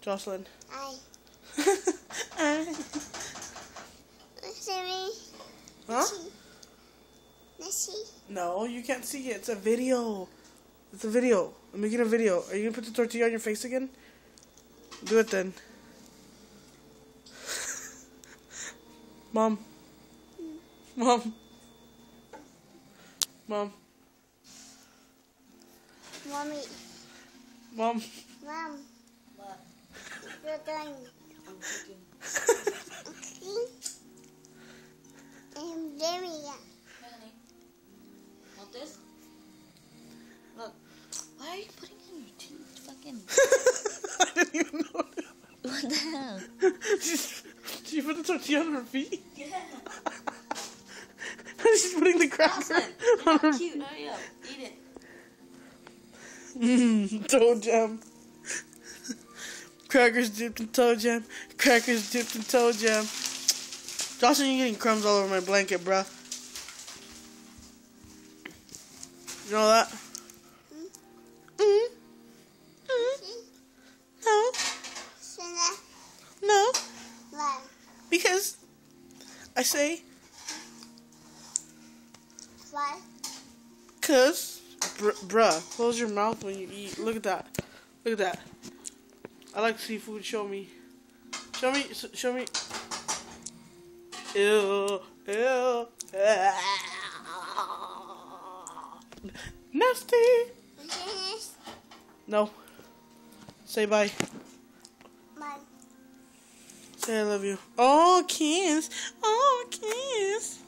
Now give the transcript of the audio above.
Jocelyn. Hi. Hi. Sammy. Huh? Nessie. No, you can't see it. It's a video. It's a video. I'm making a video. Are you gonna put the tortilla on your face again? Do it then. Mom. Mom. Mom. Mommy. Mom. Mom. What? You're doing. I'm cooking. Okay. I'm Jamie. Honey, want this? Look. Why are you putting it in your teeth? Fucking. I didn't even know that. What the hell? She put the tortilla on her feet? Yeah. She's putting the cracker Awesome. on her You're cute. Hurry up. Eat it. Toe jam. Crackers dipped in toe jam. Crackers dipped in toe jam. Jocelyn, you're getting crumbs all over my blanket, bruh. You know that? No. Shana. No. Why? Because I say, Why? cause, bruh, close your mouth when you eat. Look at that. Look at that. I like seafood. Show me. Show me. Show me. Ew. Ew. Nasty. Finish. No. Say bye. Bye. Say I love you. Oh, kiss. Oh, kiss.